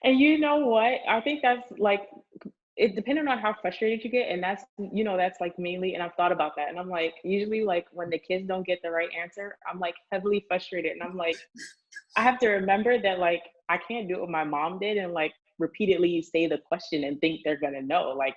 And you know what? I think that's like it depending on how frustrated you get, and that's like mainly, and I've thought about that, and I'm like, usually like when the kids don't get the right answer, I'm like heavily frustrated, and I'm like, I have to remember that like I can't do what my mom did and like repeatedly say the question and think they're gonna know. Like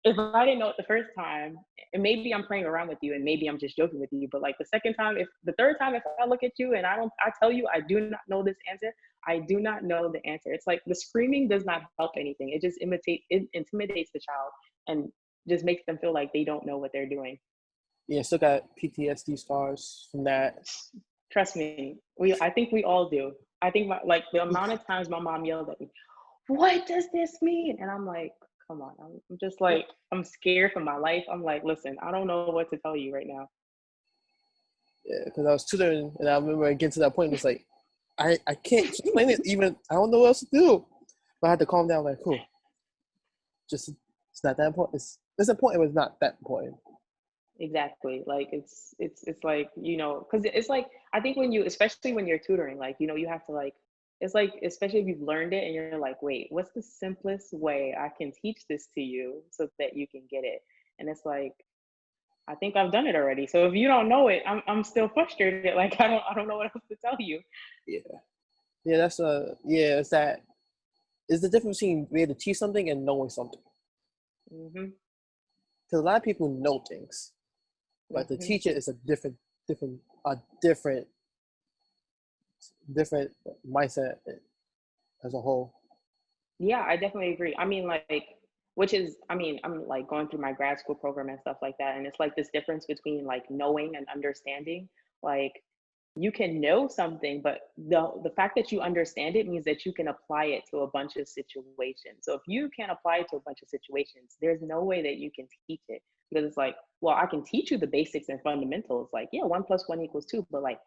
if I didn't know it the first time, and maybe I'm playing around with you and maybe I'm just joking with you, but like the second time, if the third time, if I look at you and I tell you I do not know this answer, I do not know the answer. It's like the screaming does not help anything. It intimidates the child and just makes them feel like they don't know what they're doing. Yeah, still got PTSD scars from that. Trust me, I think we all do. I think like the amount of times my mom yelled at me, "What does this mean?" And I'm like, "Come on." I'm just like, I'm scared for my life. I'm like, "Listen, I don't know what to tell you right now." Yeah, because I was tutoring, and I remember getting to that point. It's like, I can't explain it. Even I don't know what else to do. But I had to calm down. Like, cool. Just it's not that important. It's important, but it's not that important. Exactly. Like it's like, because it's like I think when you, especially when you're tutoring, like, you have to like, it's like, especially if you've learned it and you're like, wait, what's the simplest way I can teach this to you so that you can get it? And it's like, I think I've done it already. So if you don't know it, I'm still frustrated. Like I don't know what else to tell you. Yeah, yeah. Yeah. It's that. It's the difference between being able to teach something and knowing something. Hmm. Because a lot of people know things, but to Hmm. teach it is a different, different mindset as a whole. Yeah, I definitely agree. I mean, like, which is, I mean, I'm like going through my grad school program and stuff like that. And it's like this difference between like knowing and understanding. Like, you can know something, but the fact that you understand it means that you can apply it to a bunch of situations. So if you can't apply it to a bunch of situations, there's no way that you can teach it, because it's like, well, I can teach you the basics and fundamentals, like, yeah, 1 + 1 = 2, but like,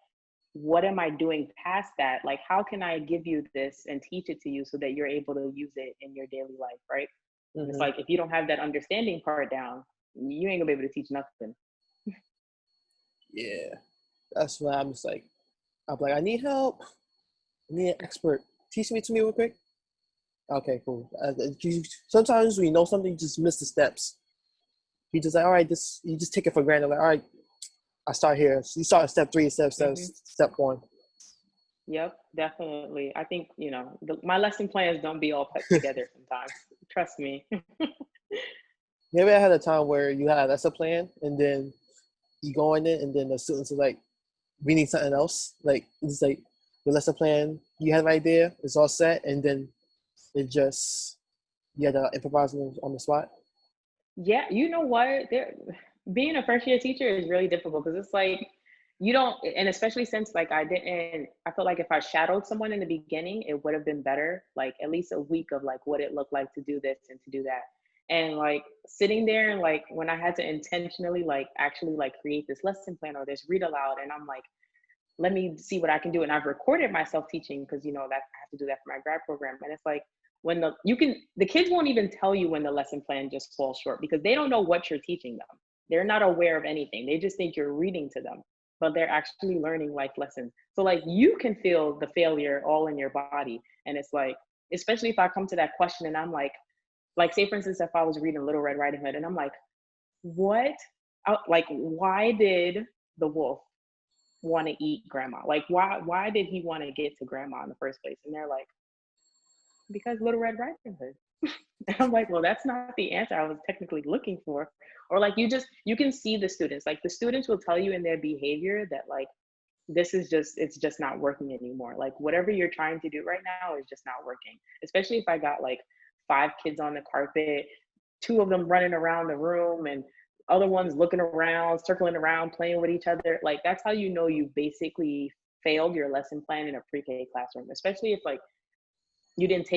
what am I doing past that? Like, how can I give you this and teach it to you so that you're able to use it in your daily life, right? And it's Hmm. like, if you don't have that understanding part down, you ain't gonna be able to teach nothing. Yeah, that's why I'm just like, I'm like, I need help. I need an expert. Teach me to me real quick. Okay, cool. Sometimes we know something, you just miss the steps. You just like, all right, this you just take it for granted. Like, all right, I start here. So you start at step 3, Hmm. step 1. Yep, definitely. I think, my lesson plans don't be all put together sometimes. Trust me. Maybe I had a time where you had that's a plan, and then you go in it, and then the students are like, we need something else. Like it's like the lesson plan you had an idea, it's all set, and then it just you had to improvise on the spot. Yeah, you know what? Being a first year teacher is really difficult because it's like you don't, and especially since like I feel like if I shadowed someone in the beginning, it would have been better. Like at least a week of like what it looked like to do this and to do that. And like sitting there and like when I had to intentionally like actually like create this lesson plan or this read aloud, and I'm like, let me see what I can do. And I've recorded myself teaching because that I have to do that for my grad program. And it's like when the kids won't even tell you when the lesson plan just falls short because they don't know what you're teaching them. They're not aware of anything. They just think you're reading to them, but they're actually learning life lessons. So like you can feel the failure all in your body. And it's like, especially if I come to that question and I'm like say for instance, if I was reading Little Red Riding Hood and I'm like, what? Like, why did the wolf want to eat grandma? Like, why did he want to get to grandma in the first place? And they're like, because Little Red Riding Hood. And I'm like, well, that's not the answer I was technically looking for. Or like you can see the students. Like the students will tell you in their behavior that like it's just not working anymore. Like whatever you're trying to do right now is just not working. Especially if I got like 5 kids on the carpet, 2 of them running around the room and other ones looking around, circling around, playing with each other. Like that's how you know you basically failed your lesson plan in a pre-K classroom, especially if like you didn't take